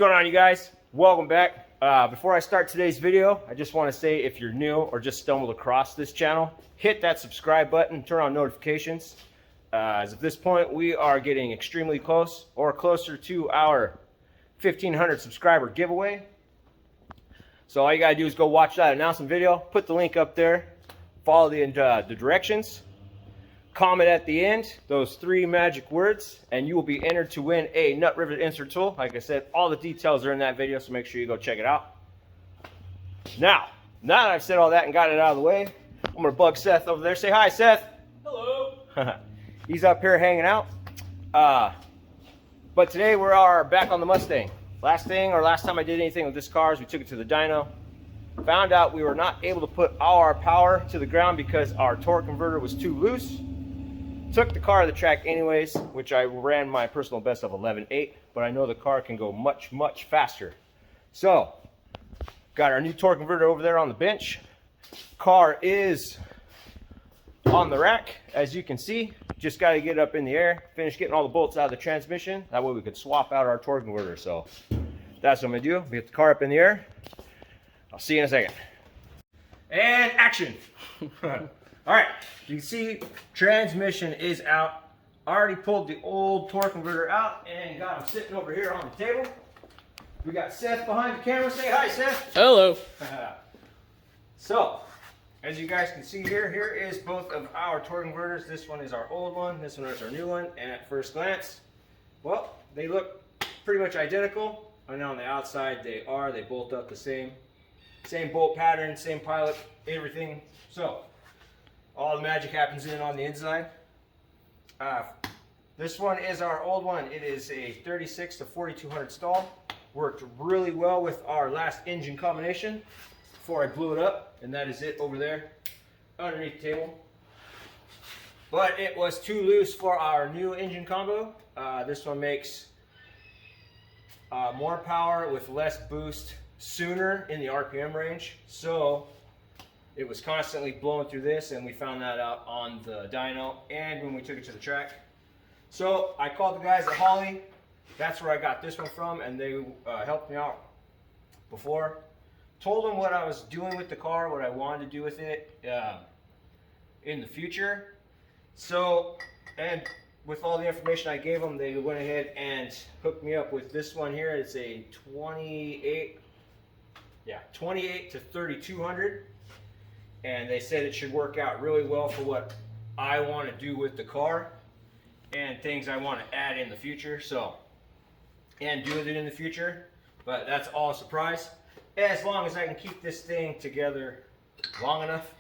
going on, you guys? Welcome back. Before I start today's video, I just want to say if you're new or just stumbled across this channel, hit that subscribe button, turn on notifications. As of this point, we are getting extremely close or closer to our 1,500 subscriber giveaway. So all you gotta do is go watch that announcement video, put the link up there, follow the directions, comment at the end those 3 magic words, and you will be entered to win a nut rivet insert tool. Like I said, all the details are in that video, so make sure you go check it out. Now that I've said all that and got it out of the way, I'm gonna bug Seth over there. Say hi, Seth. Hello. He's up here hanging out. But today we are back on the Mustang. Last time I did anything with this car is we took it to the dyno. Found out we were not able to put all our power to the ground because our torque converter was too loose. Took the car to the track anyways, which I ran my personal best of 11.8, but I know the car can go much, much faster. So, got our new torque converter over there on the bench. Car is on the rack, as you can see. Just got to get it up in the air, finish getting all the bolts out of the transmission. That way we could swap out our torque converter. So, that's what I'm going to do. We get the car up in the air. I'll see you in a second. And action! All right, you can see transmission is out. I already pulled the old torque converter out and got him sitting over here on the table. We got Seth behind the camera. Say hi, Seth. Hello. So, as you guys can see here is both of our torque converters. This one is our old one, this one is our new one, and at first glance, well, they look pretty much identical. And on the outside, they bolt up the same bolt pattern, same pilot, everything. So, all the magic happens on the inside. This one is our old one. It is a 36 to 4200 stall. Worked really well with our last engine combination before I blew it up, and that is it over there underneath the table. But it was too loose for our new engine combo. This one makes more power with less boost sooner in the RPM range. So it was constantly blowing through this, and we found that out on the dyno and when we took it to the track. So I called the guys at Holly. That's where I got this one from, and they helped me out before. Told them what I was doing with the car, what I wanted to do with it in the future. So, and with all the information I gave them, they went ahead and hooked me up with this one here. It's a 28 to 3200. And they said it should work out really well for what I want to do with the car and things I want to add in the future. So, and do with it in the future. But that's all a surprise. As long as I can keep this thing together long enough.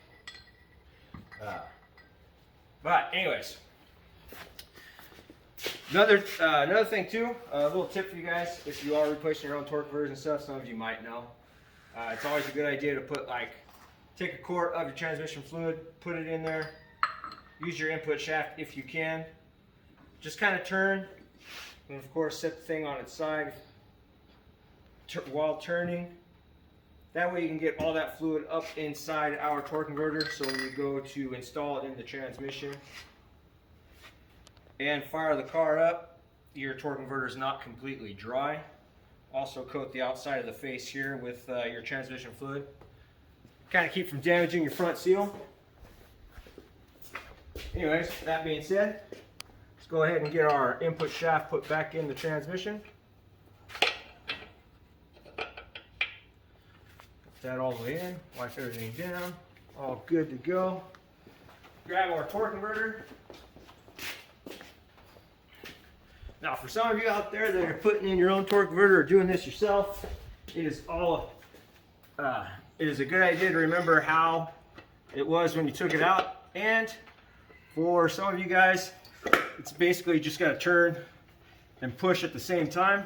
But anyways, another thing too, a little tip for you guys, if you are replacing your own torque converters and stuff, some of you might know. It's always a good idea to put take a quart of your transmission fluid, put it in there, use your input shaft if you can. Just kind of turn, and of course set the thing on its side while turning. That way you can get all that fluid up inside our torque converter, so when you go to install it in the transmission and fire the car up, your torque converter is not completely dry. Also coat the outside of the face here with your transmission fluid. Kind of keep from damaging your front seal. Anyways, that being said, let's go ahead and get our input shaft put back in the transmission. Put that all the way in, wipe everything down, all good to go. Grab our torque converter. Now, for some of you out there that are putting in your own torque converter or doing this yourself, it is a good idea to remember how it was when you took it out. And for some of you guys, it's basically just got to turn and push at the same time.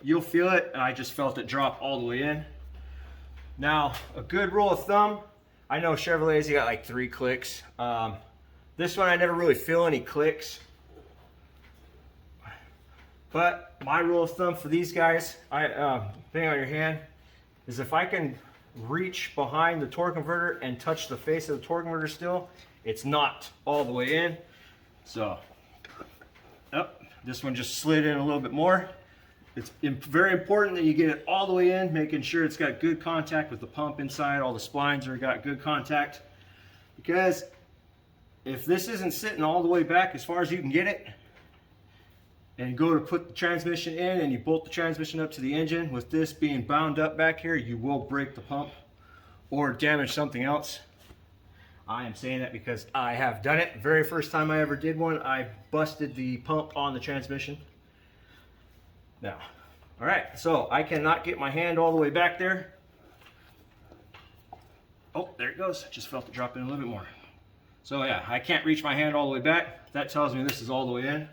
You'll feel it, and I just felt it drop all the way in. Now, a good rule of thumb, I know Chevrolets, you got like 3 clicks. This one I never really feel any clicks. But my rule of thumb for these guys, thing on your hand, is if I can reach behind the torque converter and touch the face of the torque converter still, it's not all the way in. So, this one just slid in a little bit more. It's very important that you get it all the way in, making sure it's got good contact with the pump inside. All the splines are got good contact, because if this isn't sitting all the way back as far as you can get it, and you go to put the transmission in and you bolt the transmission up to the engine, with this being bound up back here, you will break the pump or damage something else. I am saying that because I have done it. Very first time I ever did one, I busted the pump on the transmission. Now, all right, so I cannot get my hand all the way back there. Oh, there it goes. I just felt it drop in a little bit more. So yeah, I can't reach my hand all the way back. That tells me this is all the way in.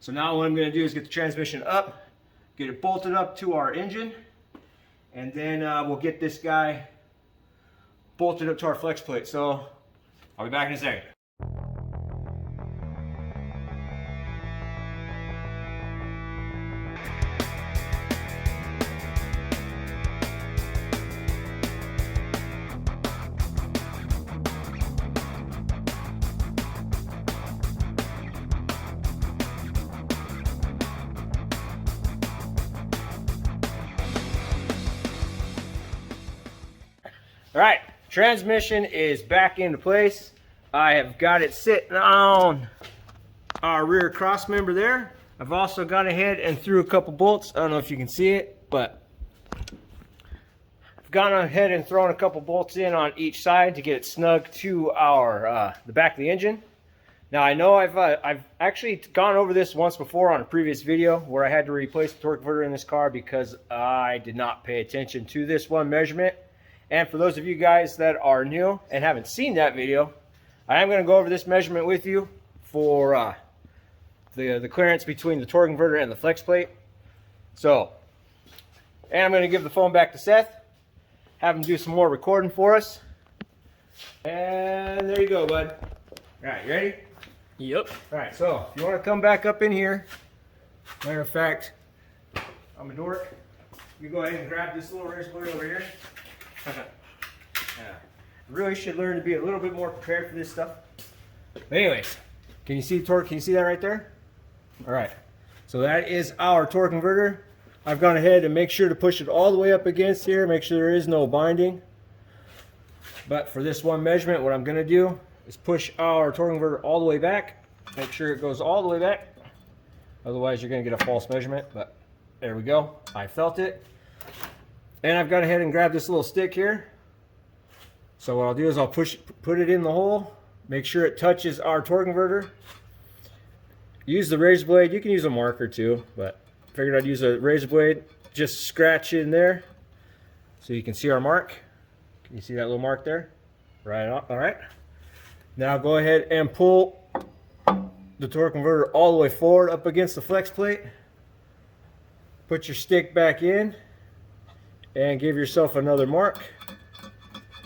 So now what I'm going to do is get the transmission up, get it bolted up to our engine, and then we'll get this guy bolted up to our flex plate. So I'll be back in a second. All right, transmission is back into place. I have got it sitting on our rear cross member there. I've also gone ahead and threw a couple bolts. I don't know if you can see it, but I've gone ahead and thrown a couple bolts in on each side to get it snug to our the back of the engine. Now I know I've actually gone over this once before on a previous video where I had to replace the torque converter in this car because I did not pay attention to this one measurement. And for those of you guys that are new and haven't seen that video, I am going to go over this measurement with you for the clearance between the torque converter and the flex plate. So, and I'm going to give the phone back to Seth, have him do some more recording for us. And there you go, bud. All right, you ready? Yep. All right, so if you want to come back up in here, matter of fact, I'm a dork. You go ahead and grab this little razor blade over here. Really should learn to be a little bit more prepared for this stuff. But anyways, can you see the torque? Can you see that right there? All right, so that is our torque converter. I've gone ahead and make sure to push it all the way up against here, make sure there is no binding. But for this one measurement, what I'm going to do is push our torque converter all the way back, make sure it goes all the way back. Otherwise you're going to get a false measurement, but there we go. I felt it. And I've gone ahead and grabbed this little stick here. So what I'll do is I'll put it in the hole, make sure it touches our torque converter. Use the razor blade. You can use a marker too, but I figured I'd use a razor blade. Just scratch in there so you can see our mark. Can you see that little mark there? Right on. All right. Now go ahead and pull the torque converter all the way forward up against the flex plate. Put your stick back in and give yourself another mark.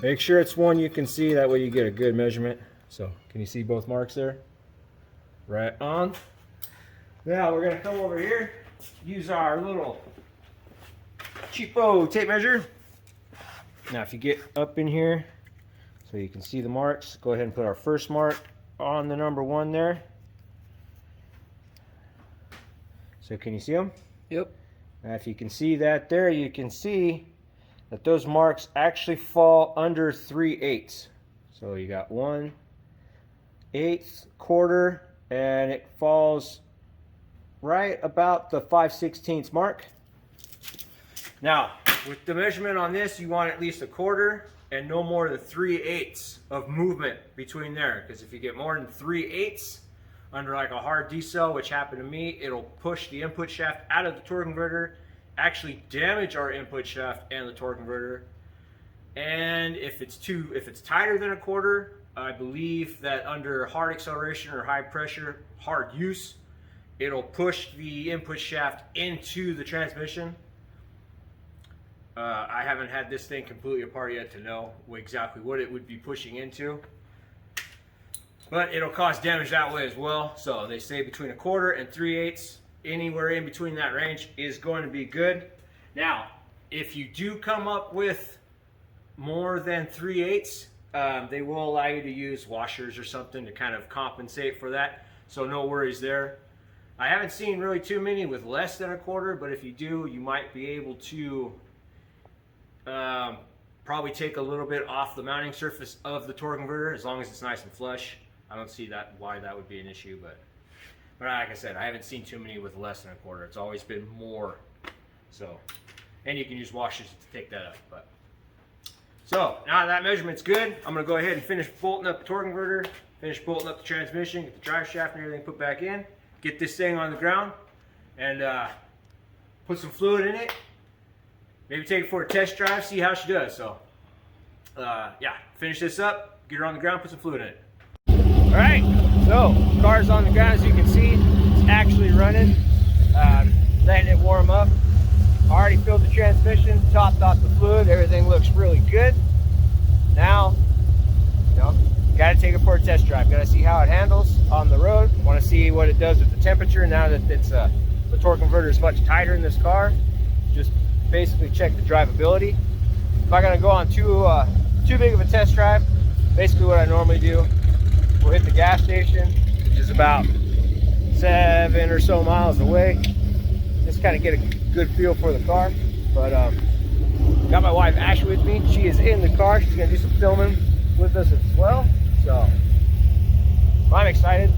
Make sure it's one you can see, that way you get a good measurement. So can you see both marks there? Right on. Now we're going to come over here, use our little cheapo tape measure. Now if you get up in here so you can see the marks, go ahead and put our first mark on the number 1 there. So can you see them? Yep. Now if you can see that there, you can see that those marks actually fall under 3/8. So you got 1/8, quarter, and it falls right about the 5/16 mark. Now, with the measurement on this, you want at least a quarter and no more than 3/8 of movement between there. Because if you get more than 3/8 under like a hard decel, which happened to me, it'll push the input shaft out of the torque converter, actually damage our input shaft and the torque converter. And if it's tighter than a quarter, I believe that under hard acceleration or high pressure, hard use, it'll push the input shaft into the transmission. I haven't had this thing completely apart yet to know exactly what it would be pushing into. But it'll cause damage that way as well. So they say between a quarter and 3/8, anywhere in between that range is going to be good. Now, if you do come up with more than 3/8, they will allow you to use washers or something to kind of compensate for that. So no worries there. I haven't seen really too many with less than a quarter, but if you do, you might be able to probably take a little bit off the mounting surface of the torque converter, as long as it's nice and flush. I don't see why that would be an issue, but like I said, I haven't seen too many with less than a quarter. It's always been more. So, and you can use washers to take that up. But so now that measurement's good, I'm gonna go ahead and finish bolting up the torque converter, finish bolting up the transmission, get the drive shaft and everything put back in, get this thing on the ground, and put some fluid in it. Maybe take it for a test drive, see how she does. So, yeah, finish this up, get her on the ground, put some fluid in it. All right, so car's on the ground, as you can see. It's actually running. Letting it warm up. Already filled the transmission, topped off the fluid. Everything looks really good. Now, got to take it for a test drive. Got to see how it handles on the road. Want to see what it does with the temperature now that it's the torque converter is much tighter in this car. Just basically check the drivability. If I'm gonna go on too big of a test drive, basically what I normally do, we'll hit the gas station, which is about 7 or so miles away. Just kind of get a good feel for the car. But got my wife Ashley with me. She is in the car. She's gonna do some filming with us as well. So I'm excited.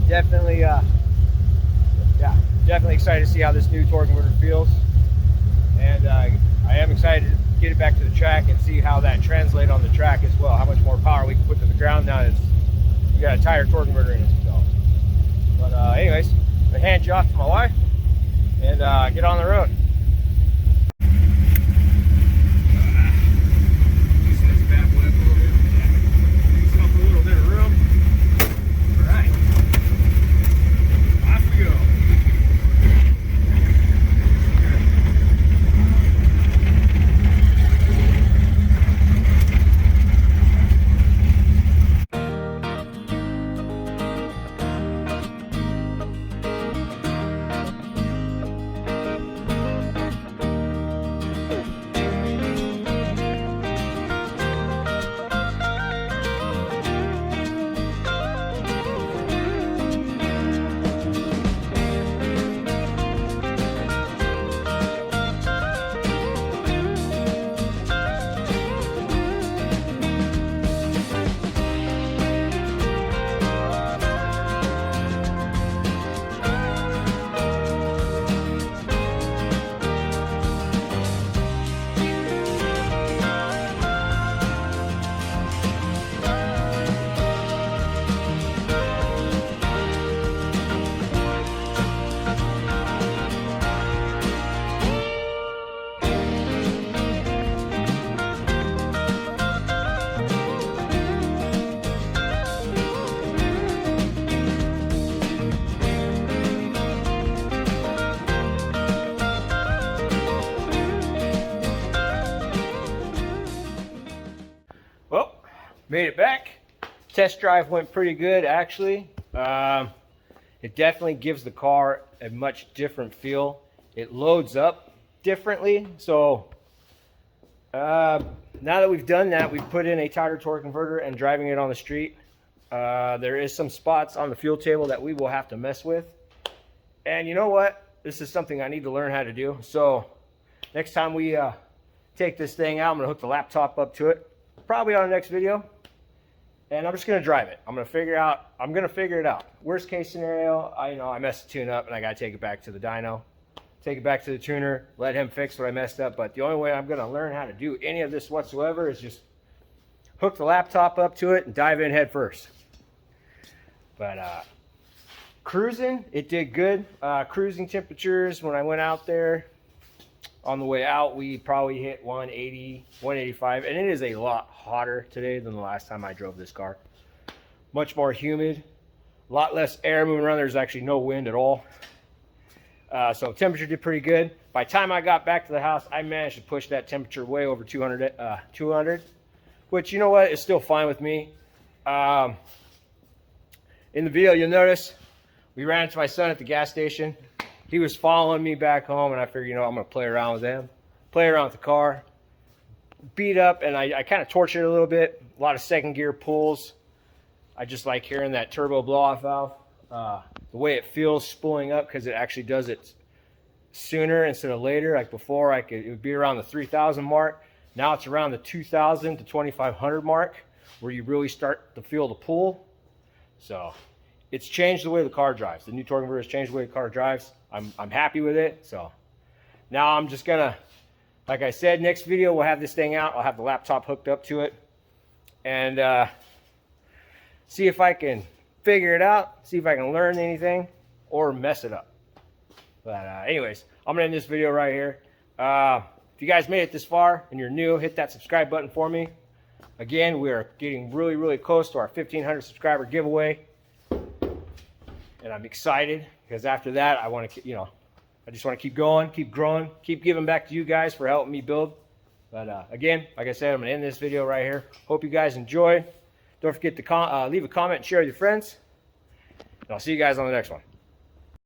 Definitely, yeah, definitely excited to see how this new torque converter feels. And I am excited to get it back to the track and see how that translates on the track as well. How much more power we can put to the ground now that you got a tighter torque converter in it. So, but anyways, I'm gonna hand you off to my wife and get on the road. Made it back. Test drive went pretty good, actually. It definitely gives the car a much different feel. It loads up differently. So now that we've done that, we've put in a tighter torque converter and driving it on the street. There is some spots on the fuel table that we will have to mess with. And you know what? This is something I need to learn how to do. So next time we take this thing out, I'm gonna hook the laptop up to it, probably on the next video. And I'm just gonna drive it. I'm gonna figure it out. Worst case scenario, I messed the tune up and I gotta take it back to the dyno, take it back to the tuner, let him fix what I messed up. But the only way I'm gonna learn how to do any of this whatsoever is just hook the laptop up to it and dive in head first. But cruising, it did good. Cruising temperatures when I went out there, on the way out, we probably hit 180, 185, and it is a lot hotter today than the last time I drove this car. Much more humid, a lot less air moving around. There's actually no wind at all. So temperature did pretty good. By the time I got back to the house, I managed to push that temperature way over 200, which, you know what, is still fine with me. In the video, you'll notice we ran into my son at the gas station. He was following me back home, and I figured, I'm going to play around with him, play around with the car. Beat up, and I kind of tortured it a little bit. A lot of second gear pulls. I just like hearing that turbo blow-off valve. the way it feels spooling up, because it actually does it sooner instead of later. Like before, it would be around the 3,000 mark. Now it's around the 2,000 to 2,500 mark where you really start to feel the pull. So it's changed the way the car drives. The new torque converter has changed the way the car drives. I'm happy with it. So now I'm just gonna, like I said, next video we'll have this thing out. I'll have the laptop hooked up to it and see if I can figure it out, see if I can learn anything or mess it up. But anyways, I'm gonna end this video right here. If you guys made it this far and you're new, hit that subscribe button for me. Again, we are getting really, really close to our 1,500 subscriber giveaway. And I'm excited because after that, I want to, I just want to keep going, keep growing, keep giving back to you guys for helping me build. But again, like I said, I'm going to end this video right here. Hope you guys enjoyed. Don't forget to leave a comment and share with your friends. And I'll see you guys on the next one.